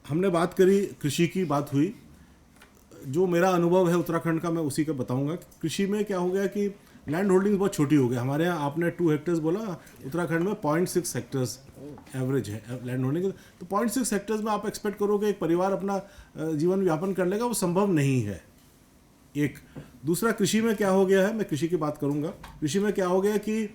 हमने बात करी, कृषि की बात हुई। जो मेरा अनुभव है उत्तराखंड का, मैं उसी का बताऊंगा। कृषि में क्या हो गया कि लैंड होल्डिंग बहुत छोटी हो गई हमारे यहाँ। आपने 2 हेक्टर्स बोला, उत्तराखंड में 0.6 हेक्टर्स एवरेज है लैंड होल्डिंग। तो 0.6 हेक्टर्स में आप एक्सपेक्ट करोगे एक परिवार अपना जीवन यापन कर लेगा, वो संभव नहीं है। एक दूसरा, कृषि में क्या हो गया है, मैं कृषि की बात करूंगा। कृषि में क्या हो गया कि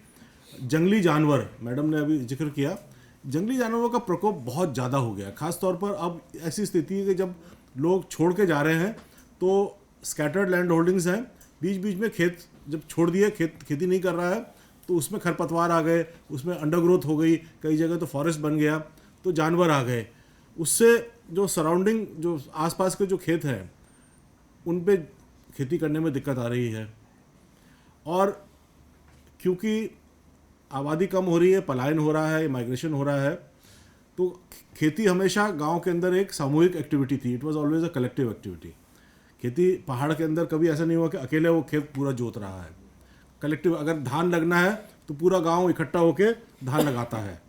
जंगली जानवर, मैडम ने अभी जिक्र किया, जंगली जानवरों का प्रकोप बहुत ज़्यादा हो गया। खास तौर पर अब ऐसी स्थिति है कि जब लोग छोड़ के जा रहे हैं तो स्कैटर्ड लैंड होल्डिंग्स हैं, बीच बीच में खेत जब छोड़ दिए, खेती नहीं कर रहा है, तो उसमें खरपतवार आ गए, उसमें अंडरग्रोथ हो गई, कई जगह तो फॉरेस्ट बन गया, तो जानवर आ गए। उससे जो सराउंडिंग, जो आसपास के जो खेत हैं, उन पे खेती करने में दिक्कत आ रही है। और क्योंकि आबादी कम हो रही है, पलायन हो रहा है, माइग्रेशन हो रहा है, तो खेती हमेशा गांव के अंदर एक सामूहिक एक्टिविटी थी। It was always a collective activity. खेती पहाड़ के अंदर कभी ऐसा नहीं हुआ कि अकेले वो खेत पूरा जोत रहा है। कलेक्टिव, अगर धान लगना है तो पूरा गांव इकट्ठा होकर धान लगाता है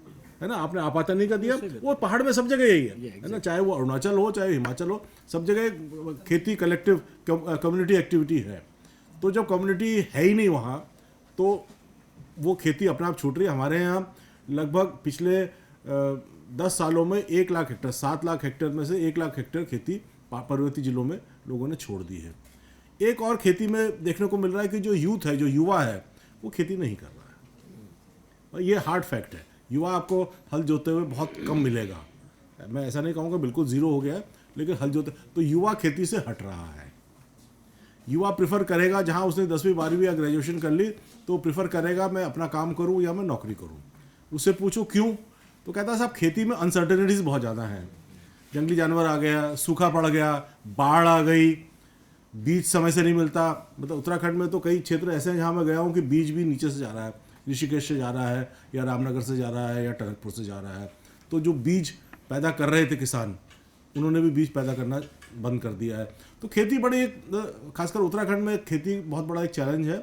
ना। आपने आपातनी का दिया, वो पहाड़ में सब जगह यही है ना, चाहे वो अरुणाचल हो चाहे हिमाचल हो, सब जगह खेती कलेक्टिव कम्युनिटी एक्टिविटी है। तो जब कम्युनिटी है ही नहीं वहाँ, तो वो खेती अपने आप छूट रही है। हमारे यहाँ लगभग पिछले 10 सालों में 1 लाख हेक्टर, 7 लाख हेक्टर में से 1 लाख हेक्टर खेती पर्वतीय जिलों में लोगों ने छोड़ दी है। एक और खेती में देखने को मिल रहा है कि जो यूथ है, जो युवा है, वो खेती नहीं कर रहा है। और ये हार्ड फैक्ट है। युवा आपको हल जोतते हुए बहुत कम मिलेगा। मैं ऐसा नहीं कहूँगा बिल्कुल ज़ीरो हो गया है, लेकिन हल जोते तो युवा खेती से हट रहा है। युवा प्रेफर करेगा, जहाँ उसने 10वीं 12वीं या ग्रेजुएशन कर ली, तो प्रेफर करेगा मैं अपना काम करूँ या मैं नौकरी करूँ। उससे पूछो क्यों, तो कहता है साहब खेती में अनसर्टेनिटीज़ बहुत ज़्यादा हैं। जंगली जानवर आ गया, सूखा पड़ गया, बाढ़ आ गई, बीज समय से नहीं मिलता। मतलब उत्तराखंड में तो कई क्षेत्र ऐसे हैं जहाँ मैं गया हूँ कि बीज भी नीचे से जा रहा है, ऋषिकेश से जा रहा है या रामनगर से जा रहा है या टनकपुर से जा रहा है। तो जो बीज पैदा कर रहे थे किसान, उन्होंने भी बीज पैदा करना बंद कर दिया है। तो खेती बड़ी एक, खासकर उत्तराखंड में खेती बहुत बड़ा एक चैलेंज है।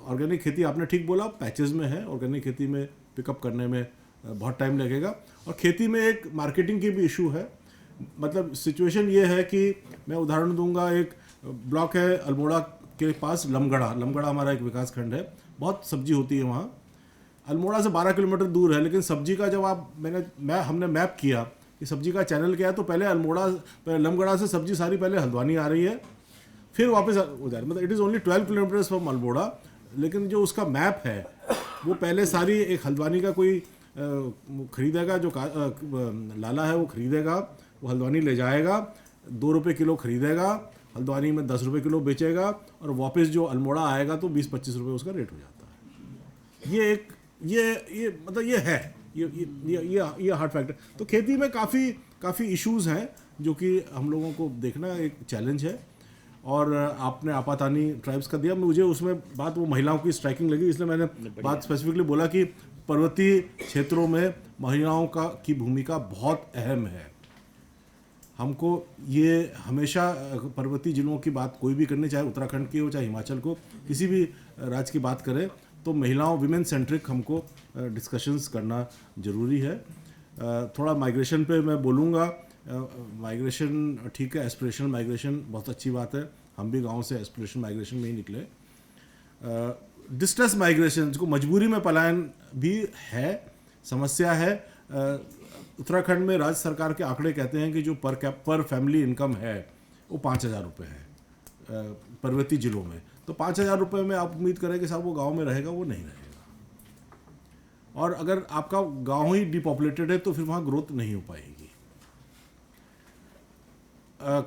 ऑर्गेनिक खेती आपने ठीक बोला, पैचेस में है। ऑर्गेनिक खेती में पिकअप करने में बहुत टाइम लगेगा। और खेती में एक मार्केटिंग की भी इशू है। मतलब सिचुएशन ये है कि मैं उदाहरण दूंगा, एक ब्लॉक है अल्मोड़ा के पास, लमगढ़ा। लमगढ़ा हमारा एक विकास खंड है, बहुत सब्जी होती है वहाँ। अल्मोड़ा से 12 किलोमीटर दूर है, लेकिन सब्जी का जब हमने मैप किया कि सब्जी का चैनल क्या है, तो पहले लमगढ़ा से सब्जी सारी पहले हल्द्वानी आ रही है, फिर वापस उधर। मतलब it is only 12 kilometres from Almora, लेकिन जो उसका मैप है वो पहले सारी एक हल्द्वानी का कोई खरीदेगा, जो लाला है वो खरीदेगा, वो हल्द्वानी ले जाएगा, 2 रुपये किलो खरीदेगा, हल्द्वानी में 10 रुपये किलो बेचेगा, और वापस जो अल्मोड़ा आएगा तो 20-25 रुपये उसका रेट हो जाता है। ये एक ये मतलब ये है, ये हार्ड फैक्टर। तो खेती में काफ़ी इश्यूज हैं जो कि हम लोगों को देखना एक चैलेंज है। और आपने आपातानी ट्राइब्स का दिया, मुझे उसमें बात वो महिलाओं की स्ट्राइकिंग लगी, इसलिए मैंने बात स्पेसिफिकली बोला कि पर्वतीय क्षेत्रों में महिलाओं की भूमिका बहुत अहम है। हमको ये हमेशा पर्वतीय जिलों की बात कोई भी करनी, चाहे उत्तराखंड की हो चाहे हिमाचल को, किसी भी राज्य की बात करें, तो महिलाओं, विमेन सेंट्रिक हमको डिस्कशंस करना ज़रूरी है। थोड़ा माइग्रेशन पे मैं बोलूँगा। माइग्रेशन ठीक है, एस्पिरेशनल माइग्रेशन बहुत अच्छी बात है, हम भी गांव से एस्पिरेशनल माइग्रेशन में ही निकले। डिस्ट्रेस माइग्रेशन, जिसको मजबूरी में पलायन भी है, समस्या है। उत्तराखंड में राज्य सरकार के आंकड़े कहते हैं कि जो पर फैमिली इनकम है वो 5,000 रुपये है पर्वतीय जिलों में। तो 5,000 रुपये में आप उम्मीद करें कि साहब वो गांव में रहेगा, वो नहीं रहेगा। और अगर आपका गांव ही डिपॉपुलेटेड है तो फिर वहाँ ग्रोथ नहीं हो पाएगी।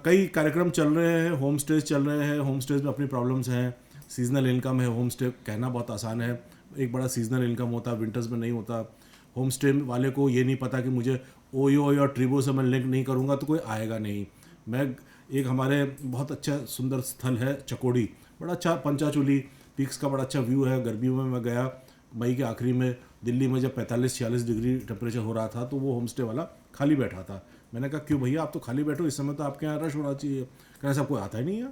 कई कार्यक्रम चल रहे हैं, होम स्टेज चल रहे हैं, होम स्टेज में अपनी प्रॉब्लम्स हैं। सीजनल इनकम है, होम स्टे कहना बहुत आसान है, एक बड़ा सीजनल इनकम होता है, विंटर्स में नहीं होता। होम स्टे वाले को ये नहीं पता कि मुझे ओयो और ट्रिबो से मैं लिंक नहीं करूँगा तो कोई आएगा नहीं। एक हमारे बहुत अच्छा सुंदर स्थल है चकोड़ी, बड़ा अच्छा पंचाचूली पीक्स का बड़ा अच्छा व्यू है। गर्मियों में मैं गया, मई के आखिरी में, दिल्ली में जब 45-46 डिग्री टेम्परेचर हो रहा था, तो वो होम स्टे वाला खाली बैठा था। मैंने कहा क्यों भैया, आप तो खाली बैठो, इस समय तो आपके यहाँ रश होना चाहिए। कहना साहब कोई आता ही नहीं है।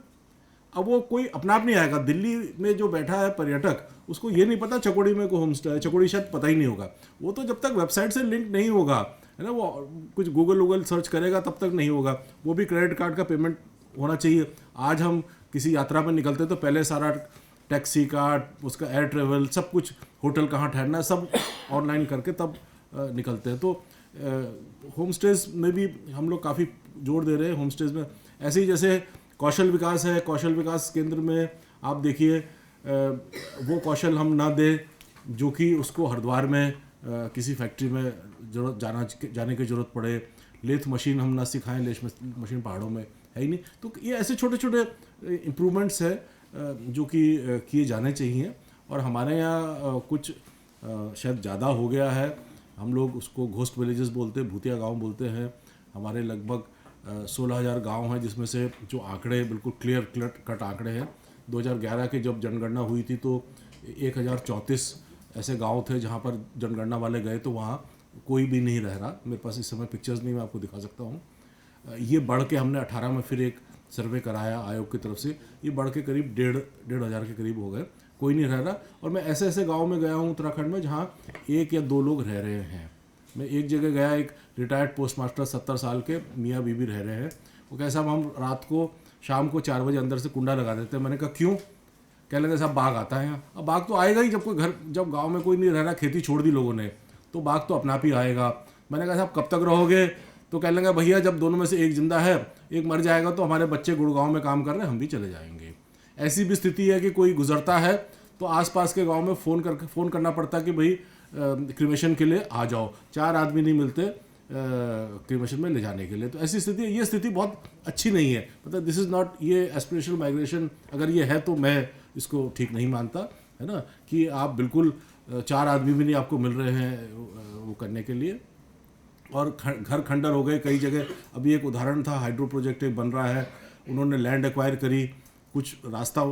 अब वो कोई अपना आप नहीं आएगा। दिल्ली में जो बैठा है पर्यटक, उसको ये नहीं पता चकोड़ी में कोई होम स्टे है, चकोड़ी शायद पता ही नहीं होगा। वो तो जब तक वेबसाइट से लिंक नहीं होगा, है ना, वो कुछ गूगल सर्च करेगा तब तक नहीं होगा, वो भी क्रेडिट कार्ड का पेमेंट होना चाहिए। आज हम किसी यात्रा पर निकलते तो पहले सारा टैक्सी का, उसका एयर ट्रेवल, सब कुछ, होटल कहाँ ठहरना, सब ऑनलाइन करके तब निकलते हैं। तो होम स्टेज में भी हम लोग काफ़ी जोर दे रहे हैं। होम स्टेज में ऐसे ही जैसे कौशल विकास है, कौशल विकास केंद्र में आप देखिए वो कौशल हम ना दें जो कि उसको हरिद्वार में किसी फैक्ट्री में जाने की ज़रूरत पड़े, लेथ मशीन हम ना सिखाएं, लेथ मशीन पहाड़ों में है ही नहीं। तो ये ऐसे छोटे छोटे इम्प्रूवमेंट्स है जो कि किए जाने चाहिए। और हमारे यहाँ कुछ शायद ज़्यादा हो गया है, हम लोग उसको घोस्ट विलेजेस बोलते हैं, भूतिया गांव बोलते हैं। हमारे लगभग 16,000 गांव हैं, जिसमें से जो आंकड़े बिल्कुल क्लियर कट आंकड़े हैं, 2011 के जब जनगणना हुई थी तो 1034 ऐसे गांव थे जहां पर जनगणना वाले गए तो वहां कोई भी नहीं रह रहा। मेरे पास इस समय पिक्चर्स नहीं, मैं आपको दिखा सकता हूं। ये बढ़ के हमने 18 में फिर एक सर्वे कराया आयोग की तरफ से, ये बढ़ के करीब 1,500 के करीब हो गए, कोई नहीं रह रहा। और मैं ऐसे ऐसे गांव में गया हूं उत्तराखंड में जहां 1 या 2 लोग रह रहे हैं। मैं एक जगह गया, एक रिटायर्ड पोस्ट मास्टर 70 साल के मियाँ बीबी रह रहे हैं। वो कहे साहब हम रात को शाम को 4 बजे अंदर से कुंडा लगा देते हैं। मैंने कहा क्यों? कह लगे साहब बाघ आता है यहाँ। अब बाघ तो आएगा ही, जब गाँव में कोई नहीं रह रहा, खेती छोड़ दी लोगों ने, तो बाघ तो अपना आप ही आएगा। मैंने कहा साहब कब तक रहोगे? तो कह लेंगे भैया जब दोनों में से एक जिंदा है, एक मर जाएगा तो हमारे बच्चे गुड़गांव में काम कर रहे हैं, हम भी चले जाएंगे। ऐसी भी स्थिति है कि कोई गुजरता है तो आसपास के गांव में फ़ोन करना पड़ता है कि भाई क्रिमेशन के लिए आ जाओ। 4 आदमी नहीं मिलते क्रिमेशन में ले जाने के लिए। तो ऐसी स्थिति, ये स्थिति बहुत अच्छी नहीं है। मतलब दिस इज़ नॉट, ये एस्पिरेशनल माइग्रेशन अगर ये है तो मैं इसको ठीक नहीं मानता, है ना, कि आप बिल्कुल 4 आदमी भी नहीं आपको मिल रहे हैं वो करने के लिए। और घर खंडर हो गए कई जगह। अभी एक उदाहरण था, हाइड्रो प्रोजेक्ट एक बन रहा है, उन्होंने लैंड एक्वायर करी, कुछ रास्ता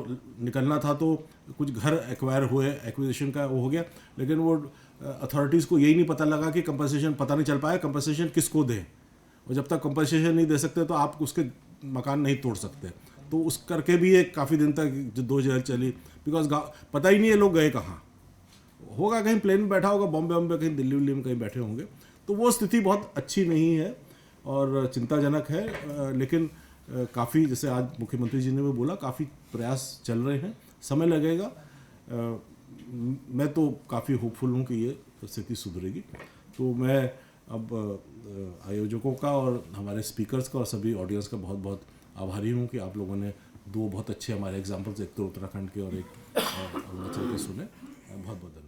निकलना था तो कुछ घर एक्वायर हुए, एक्विजिशन का वो हो गया, लेकिन वो अथॉरिटीज़ को यही नहीं पता लगा कि कंपनसेशन, पता नहीं चल पाया कंपनसेशन किसको दें। और जब तक कंपनसेशन नहीं दे सकते तो आप उसके मकान नहीं तोड़ सकते। तो उस करके भी एक काफ़ी दिन तक जद्दोजहद चली, बिकॉज पता ही नहीं है लोग गए कहाँ। होगा कहीं प्लेन में बैठा होगा, बॉम्बे कहीं, दिल्ली में कहीं बैठे होंगे। तो वो स्थिति बहुत अच्छी नहीं है और चिंताजनक है। लेकिन काफ़ी, जैसे आज मुख्यमंत्री जी ने भी बोला, काफ़ी प्रयास चल रहे हैं, समय लगेगा। मैं तो काफ़ी होपफुल हूँ कि ये स्थिति सुधरेगी। तो मैं अब आयोजकों का और हमारे स्पीकर्स का और सभी ऑडियंस का बहुत बहुत आभारी हूँ कि आप लोगों ने 2 बहुत अच्छे हमारे एग्जाम्पल्स, एक तो उत्तराखंड के और एक अरुणाचल के सुने। बहुत बहुत धन्यवाद।